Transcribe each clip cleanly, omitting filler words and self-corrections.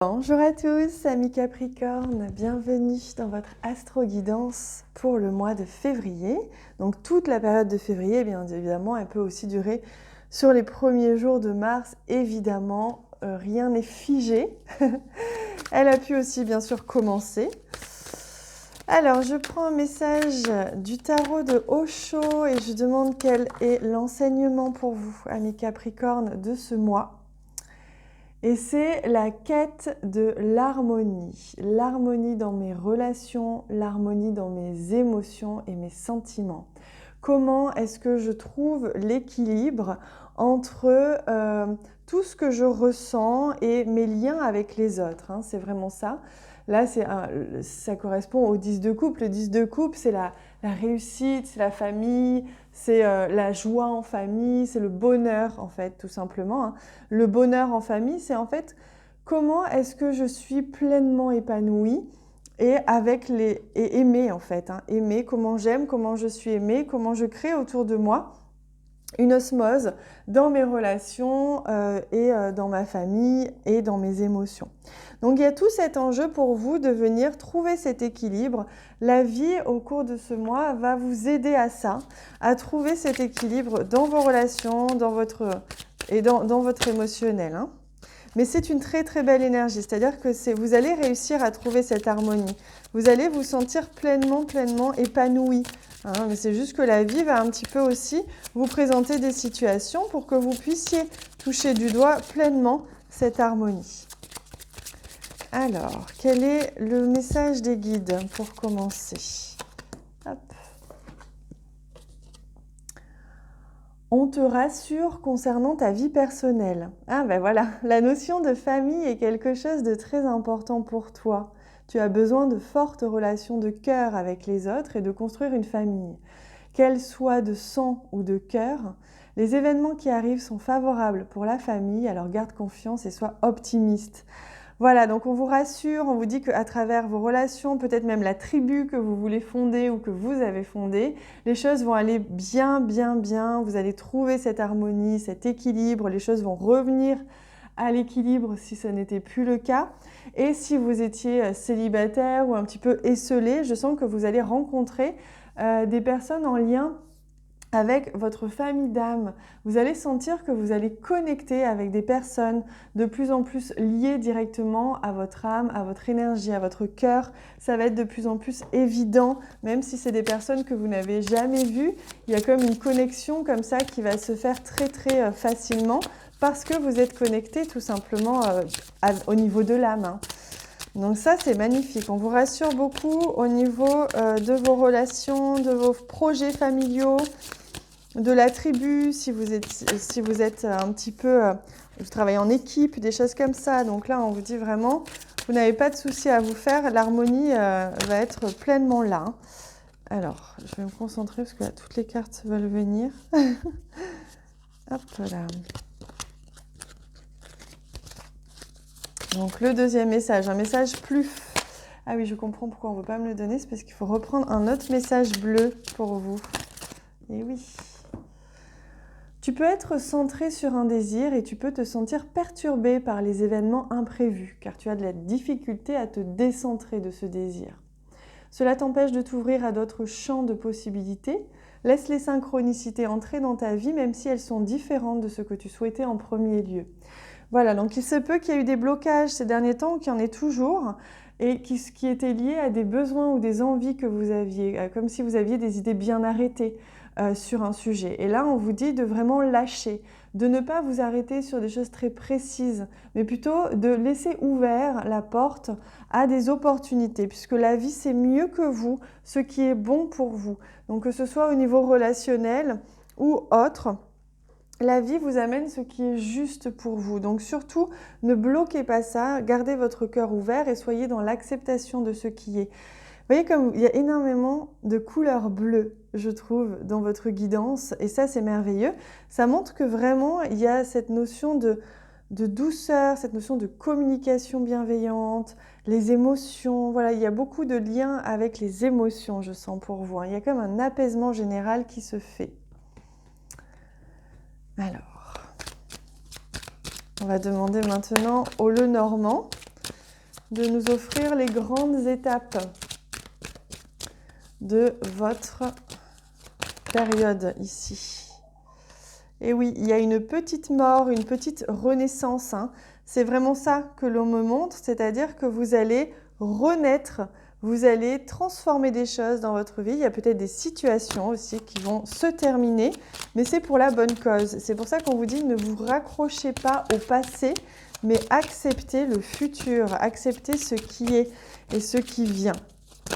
Bonjour à tous, amis Capricorne, bienvenue dans votre astro-guidance pour le mois de février. Donc toute la période de février, bien évidemment, elle peut aussi durer sur les premiers jours de mars. Évidemment, rien n'est figé. Elle a pu aussi bien sûr commencer. Alors, je prends un message du tarot de Osho et je demande quel est l'enseignement pour vous, amis Capricorne, de ce mois. Et c'est la quête de l'harmonie. L'harmonie dans mes relations, l'harmonie dans mes émotions et mes sentiments. Comment est-ce que je trouve l'équilibre entre tout ce que je ressens et mes liens avec les autres, hein, c'est vraiment ça. Là, ça correspond au 10 de coupe. Le 10 de coupe, c'est la réussite, c'est la famille, c'est la joie en famille, c'est le bonheur en fait, tout simplement, hein. Le bonheur en famille, c'est en fait comment est-ce que je suis pleinement épanouie et aimer en fait, hein. Aimer, comment j'aime, comment je suis aimée, comment je crée autour de moi une osmose dans mes relations et dans ma famille et dans mes émotions. Donc il y a tout cet enjeu pour vous de venir trouver cet équilibre. La vie au cours de ce mois va vous aider à ça, à trouver cet équilibre dans vos relations, dans votre émotionnel, hein. Mais c'est une très très belle énergie, c'est-à-dire que vous allez réussir à trouver cette harmonie. Vous allez vous sentir pleinement épanoui, hein, mais c'est juste que la vie va un petit peu aussi vous présenter des situations pour que vous puissiez toucher du doigt pleinement cette harmonie. Alors, quel est le message des guides pour commencer? Hop. On te rassure concernant ta vie personnelle. Ah ben voilà, la notion de famille est quelque chose de très important pour toi. Tu as besoin de fortes relations de cœur avec les autres et de construire une famille. Qu'elle soit de sang ou de cœur, les événements qui arrivent sont favorables pour la famille, alors garde confiance et sois optimiste. Voilà, donc on vous rassure, on vous dit qu'à travers vos relations, peut-être même la tribu que vous voulez fonder ou que vous avez fondée, les choses vont aller bien, vous allez trouver cette harmonie, cet équilibre, les choses vont revenir à l'équilibre si ce n'était plus le cas. Et si vous étiez célibataire ou un petit peu esseulé, je sens que vous allez rencontrer des personnes en lien avec votre famille d'âme. Vous allez sentir que vous allez connecter avec des personnes de plus en plus liées directement à votre âme, à votre énergie, à votre cœur. Ça va être de plus en plus évident, même si c'est des personnes que vous n'avez jamais vues. Il y a comme une connexion comme ça qui va se faire très facilement parce que vous êtes connecté tout simplement au niveau de l'âme, hein. Donc ça, c'est magnifique. On vous rassure beaucoup au niveau de vos relations, de vos projets familiaux, de la tribu, si vous êtes un petit peu, vous travaillez en équipe, des choses comme ça. Donc là, on vous dit vraiment, vous n'avez pas de souci à vous faire, l'harmonie va être pleinement là, hein. Alors, je vais me concentrer parce que là, toutes les cartes veulent venir. Hop là. Donc le deuxième message, un message plus... Ah oui, je comprends pourquoi on ne veut pas me le donner, c'est parce qu'il faut reprendre un autre message bleu pour vous. Et oui. Tu peux être centré sur un désir et tu peux te sentir perturbé par les événements imprévus, car tu as de la difficulté à te décentrer de ce désir. Cela t'empêche de t'ouvrir à d'autres champs de possibilités. Laisse les synchronicités entrer dans ta vie, même si elles sont différentes de ce que tu souhaitais en premier lieu. Voilà, donc il se peut qu'il y ait eu des blocages ces derniers temps, ou qu'il y en ait toujours, et qui étaient liés à des besoins ou des envies que vous aviez, comme si vous aviez des idées bien arrêtées sur un sujet. Et là, on vous dit de vraiment lâcher, de ne pas vous arrêter sur des choses très précises, mais plutôt de laisser ouvert la porte à des opportunités, puisque la vie, c'est mieux que vous, ce qui est bon pour vous. Donc que ce soit au niveau relationnel ou autre, la vie vous amène ce qui est juste pour vous. Donc surtout, ne bloquez pas ça, gardez votre cœur ouvert et soyez dans l'acceptation de ce qui est. Vous voyez comme il y a énormément de couleurs bleues, je trouve, dans votre guidance, et ça c'est merveilleux. Ça montre que vraiment il y a cette notion de douceur, cette notion de communication bienveillante, les émotions, voilà, il y a beaucoup de liens avec les émotions, je sens pour vous, hein. Il y a comme un apaisement général qui se fait. Alors, on va demander maintenant au Lenormand. de nous offrir les grandes étapes de votre période ici. Et oui, il y a une petite mort, une petite renaissance, hein. C'est vraiment ça que l'on me montre, c'est-à-dire que vous allez renaître, vous allez transformer des choses dans votre vie. Il y a peut-être des situations aussi qui vont se terminer, mais c'est pour la bonne cause. C'est pour ça qu'on vous dit ne vous raccrochez pas au passé, mais acceptez le futur, acceptez ce qui est et ce qui vient.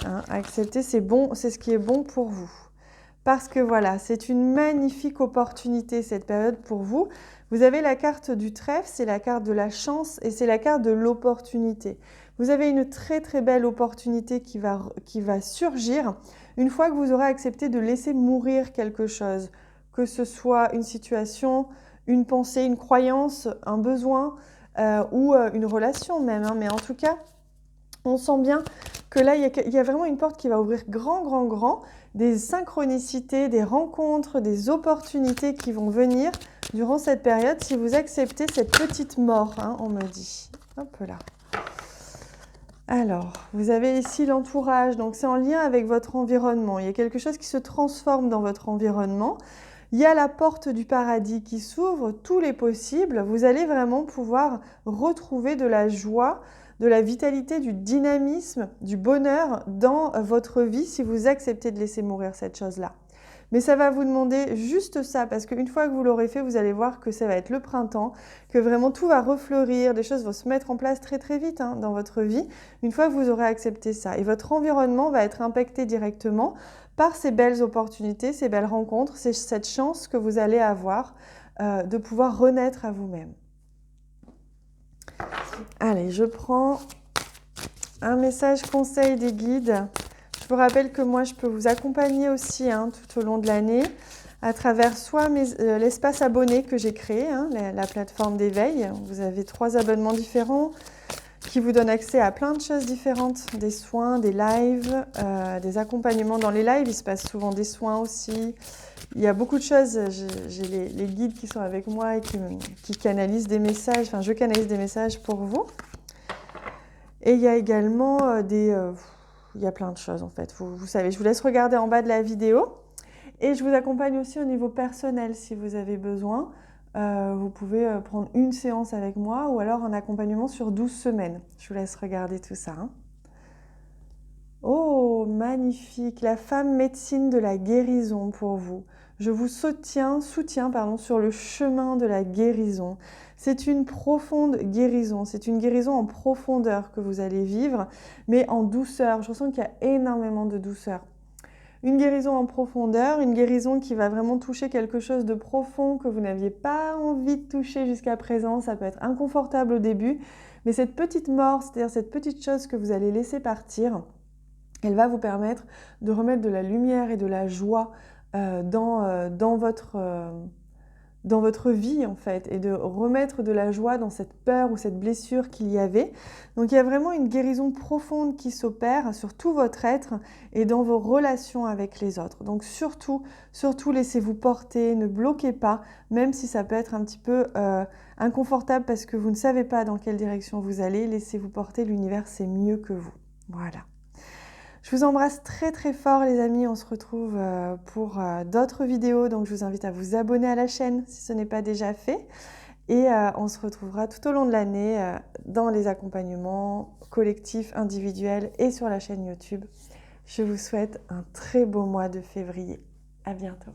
Hein, accepter, c'est bon, c'est ce qui est bon pour vous. Parce que voilà, c'est une magnifique opportunité cette période pour vous. Vous avez la carte du trèfle, c'est la carte de la chance et c'est la carte de l'opportunité. Vous avez une très très belle opportunité qui va surgir une fois que vous aurez accepté de laisser mourir quelque chose. Que ce soit une situation, une pensée, une croyance, un besoin ou une relation même. Hein. Mais en tout cas, on sent bien que là, il y a vraiment une porte qui va ouvrir grand, des synchronicités, des rencontres, des opportunités qui vont venir durant cette période si vous acceptez cette petite mort, hein, on me dit. Hop là. Alors, vous avez ici l'entourage, donc c'est en lien avec votre environnement. Il y a quelque chose qui se transforme dans votre environnement. Il y a la porte du paradis qui s'ouvre, tous les possibles. Vous allez vraiment pouvoir retrouver de la joie, de la vitalité, du dynamisme, du bonheur dans votre vie si vous acceptez de laisser mourir cette chose-là. Mais ça va vous demander juste ça, parce qu'une fois que vous l'aurez fait, vous allez voir que ça va être le printemps, que vraiment tout va refleurir, des choses vont se mettre en place très vite hein, dans votre vie, une fois que vous aurez accepté ça. Et votre environnement va être impacté directement par ces belles opportunités, ces belles rencontres, cette chance que vous allez avoir de pouvoir renaître à vous-même. Allez, je prends un message conseil des guides. Je vous rappelle que moi, je peux vous accompagner aussi hein, tout au long de l'année à travers soit l'espace abonné que j'ai créé, hein, la plateforme d'éveil. Vous avez 3 abonnements différents qui vous donnent accès à plein de choses différentes, des soins, des lives, des accompagnements dans les lives. Il se passe souvent des soins aussi. Il y a beaucoup de choses. J'ai les guides qui sont avec moi et qui canalisent des messages. Enfin, je canalise des messages pour vous. Et il y a également il y a plein de choses en fait. Vous savez, je vous laisse regarder en bas de la vidéo. Et je vous accompagne aussi au niveau personnel si vous avez besoin. Vous pouvez prendre une séance avec moi ou alors un accompagnement sur 12 semaines. Je vous laisse regarder tout ça. Hein. Oh, magnifique! La femme médecine de la guérison pour vous. Je vous soutiens sur le chemin de la guérison. C'est une profonde guérison, c'est une guérison en profondeur que vous allez vivre, mais en douceur. Je ressens qu'il y a énormément de douceur. Une guérison en profondeur, une guérison qui va vraiment toucher quelque chose de profond que vous n'aviez pas envie de toucher jusqu'à présent. Ça peut être inconfortable au début, mais cette petite mort, c'est-à-dire cette petite chose que vous allez laisser partir, elle va vous permettre de remettre de la lumière et de la joie dans votre vie en fait, et de remettre de la joie dans cette peur ou cette blessure qu'il y avait. Donc il y a vraiment une guérison profonde qui s'opère sur tout votre être et dans vos relations avec les autres. Donc surtout laissez-vous porter, ne bloquez pas, même si ça peut être un petit peu inconfortable parce que vous ne savez pas dans quelle direction vous allez, laissez-vous porter, l'univers c'est mieux que vous. Voilà. Je vous embrasse très fort les amis, on se retrouve pour d'autres vidéos, donc je vous invite à vous abonner à la chaîne si ce n'est pas déjà fait. Et on se retrouvera tout au long de l'année dans les accompagnements collectifs, individuels et sur la chaîne YouTube. Je vous souhaite un très beau mois de février. À bientôt.